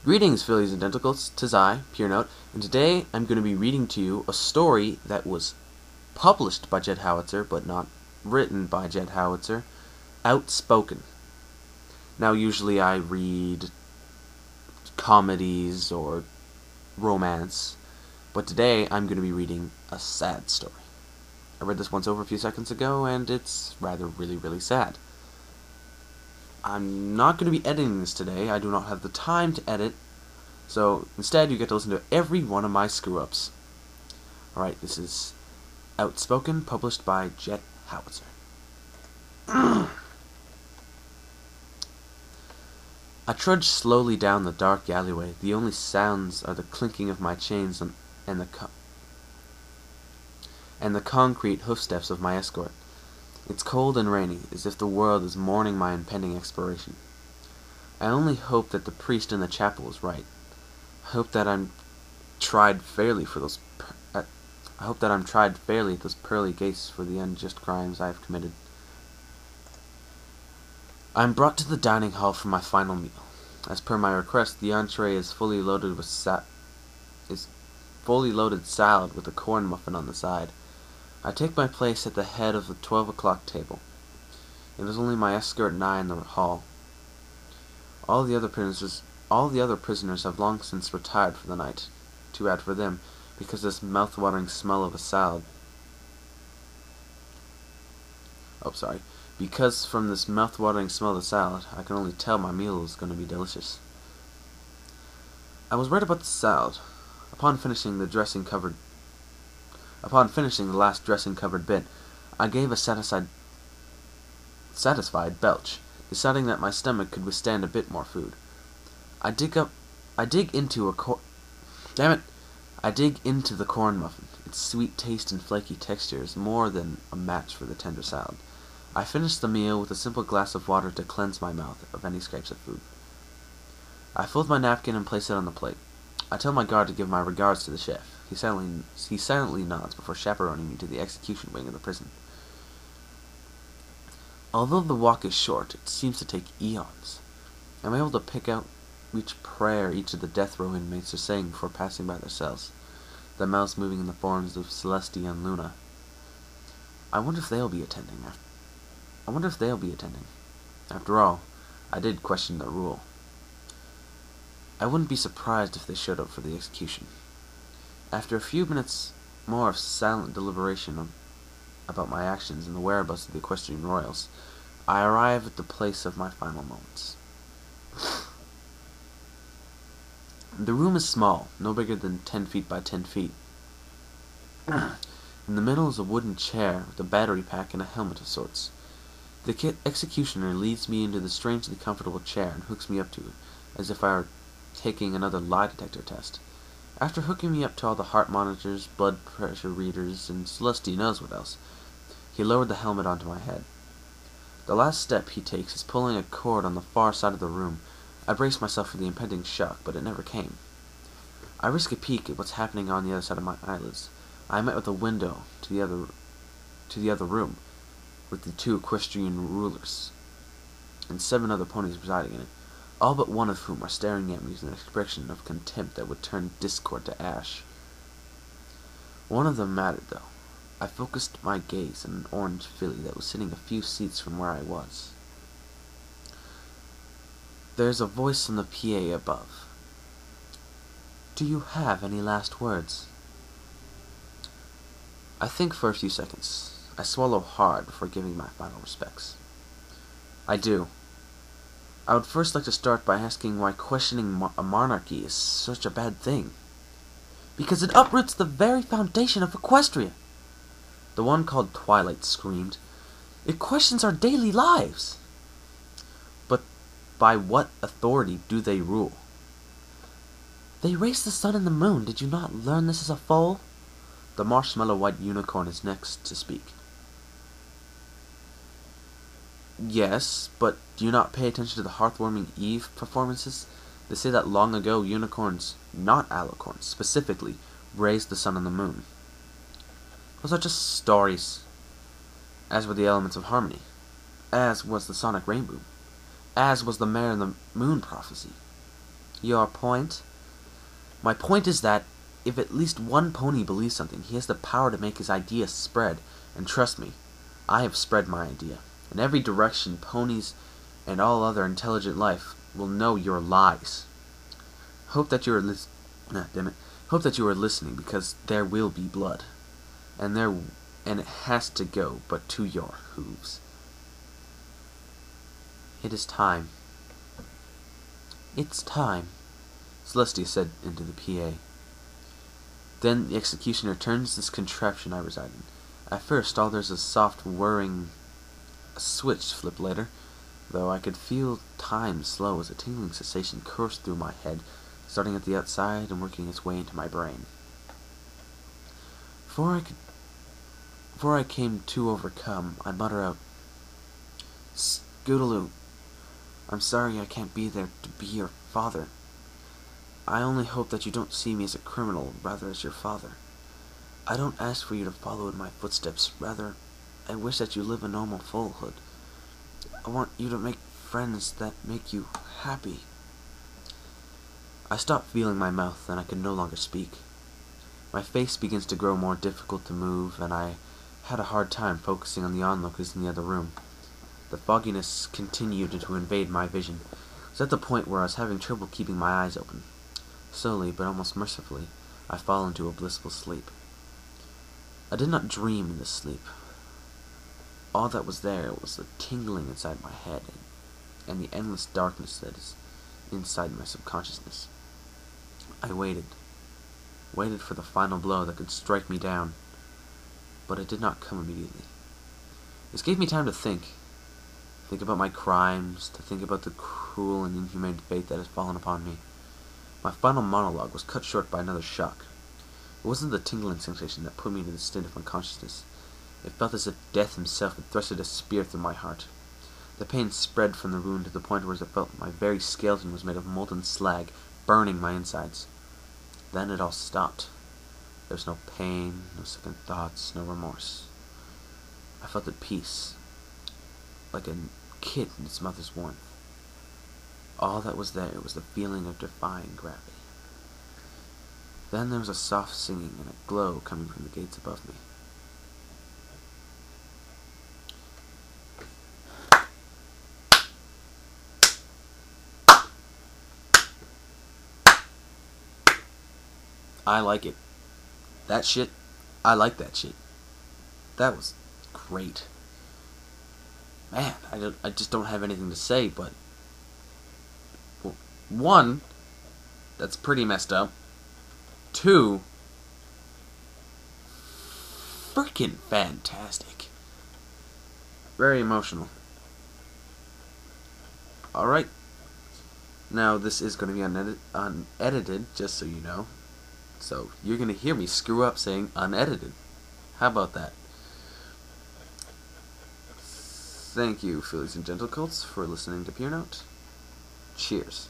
Greetings, Phillies and Denticles. 'Tis I, Pure Note, and today I'm going to be reading to you a story that was published by Jed Howitzer, but not written by Jed Howitzer. Outspoken. Now, usually I read comedies or romance, but today I'm going to be reading a sad story. I read this once over a few seconds ago, and it's rather really sad. I'm not going to be editing this today. I do not have the time to edit, so instead you get to listen to every one of my screw-ups. Alright, this is Outspoken, published by Jed Howitzer. I trudge slowly down the dark alleyway. The only sounds are the clinking of my chains and the concrete hoofsteps of my escort. It's cold and rainy, as if the world is mourning my impending expiration. I only hope that the priest in the chapel is right. I hope that I'm tried fairly at those pearly gates for the unjust crimes I have committed. I am brought to the dining hall for my final meal. As per my request, the entree is fully loaded salad with a corn muffin on the side. I take my place at the head of the 12 o'clock table. It is only my escort and I in the hall. All the other prisoners have long since retired for the night. Too bad for them, because this mouth-watering smell of a salad. Because from this mouth-watering smell of the salad, I can only tell my meal is going to be delicious. I was right about the salad. Upon finishing the last dressing-covered bit, I gave a satisfied belch, deciding that my stomach could withstand a bit more food. I dig into the corn muffin. Its sweet taste and flaky texture is more than a match for the tender salad. I finished the meal with a simple glass of water to cleanse my mouth of any scraps of food. I fold my napkin and place it on the plate. I tell my guard to give my regards to the chef. He silently nods before chaperoning me to the execution wing of the prison. Although the walk is short, it seems to take eons. I'm able to pick out which prayer each of the death row inmates are saying before passing by their cells, their mouths moving in the forms of Celeste and Luna. I wonder if they'll be attending. After all, I did question the rule. I wouldn't be surprised if they showed up for the execution. After a few minutes more of silent deliberation about my actions and the whereabouts of the equestrian royals, I arrive at the place of my final moments. The room is small, no bigger than 10 feet by 10 feet. In the middle is a wooden chair with a battery pack and a helmet of sorts. The executioner leads me into the strangely comfortable chair and hooks me up to it, as if I were taking another lie detector test. After hooking me up to all the heart monitors, blood pressure readers, and Celeste knows what else, he lowered the helmet onto my head. The last step he takes is pulling a cord on the far side of the room. I brace myself for the impending shock, but it never came. I risk a peek at what's happening on the other side of my eyelids. I met with a window to the other room, with the 2 equestrian rulers and 7 other ponies residing in it, all but one of whom are staring at me with an expression of contempt that would turn discord to ash. One of them mattered, though. I focused my gaze on an orange filly that was sitting a few seats from where I was. There's a voice on the PA above. "Do you have any last words?" I think for a few seconds. I swallow hard before giving my final respects. I do. I would first like to start by asking why questioning a monarchy is such a bad thing. "Because it uproots the very foundation of Equestria," the one called Twilight screamed. "It questions our daily lives." "But by what authority do they rule?" "They race the sun and the moon. Did you not learn this as a foal?" The marshmallow-white unicorn is next to speak. "Yes, but do you not pay attention to the heartwarming Eve performances? They say that long ago unicorns, not alicorns, specifically, raised the sun and the moon." "Those are just stories." "As were the elements of harmony. As was the sonic rainbow. As was the mare and the moon prophecy. Your point? My point is that if at least one pony believes something, he has the power to make his idea spread. And trust me, I have spread my idea. In every direction, ponies and all other intelligent life will know your lies. Hope that you are Hope that you are listening, because there will be blood, and it has to go, but to your hooves. It is time. It's time, Celestia said into the PA. Then the executioner turns this contraption I reside in. At first, all there's a soft whirring, a switch flipped later, though I could feel time slow as a tingling sensation coursed through my head, starting at the outside and working its way into my brain. Before I came to overcome, I mutter out, "Scootaloo, I'm sorry I can't be there to be your father. I only hope that you don't see me as a criminal, rather as your father. I don't ask for you to follow in my footsteps, rather, I wish that you live a normal fullhood. I want you to make friends that make you happy." I stopped feeling my mouth, and I could no longer speak. My face begins to grow more difficult to move, and I had a hard time focusing on the onlookers in the other room. The fogginess continued to invade my vision. I was at the point where I was having trouble keeping my eyes open. Slowly, but almost mercifully, I fall into a blissful sleep. I did not dream in this sleep. All that was there was the tingling inside my head, and the endless darkness that is inside my subconsciousness. I waited for the final blow that could strike me down, but it did not come immediately. This gave me time to think about my crimes, to think about the cruel and inhumane fate that has fallen upon me. My final monologue was cut short by another shock. It wasn't the tingling sensation that put me into the state of unconsciousness. It felt as if death himself had thrusted a spear through my heart. The pain spread from the wound to the point where it felt my very skeleton was made of molten slag, burning my insides. Then it all stopped. There was no pain, no second thoughts, no remorse. I felt at peace, like a kid in its mother's warmth. All that was there was the feeling of defying gravity. Then there was a soft singing and a glow coming from the gates above me. I like it. That shit, I like that shit. That was great. Man, I just don't have anything to say, but... Well, one, that's pretty messed up. Two, freaking fantastic. Very emotional. Alright. Now, this is going to be unedited, just so you know. So, you're going to hear me screw up saying unedited. How about that? Thank you, Fillies and Gentlecolts, for listening to Peer Note. Cheers.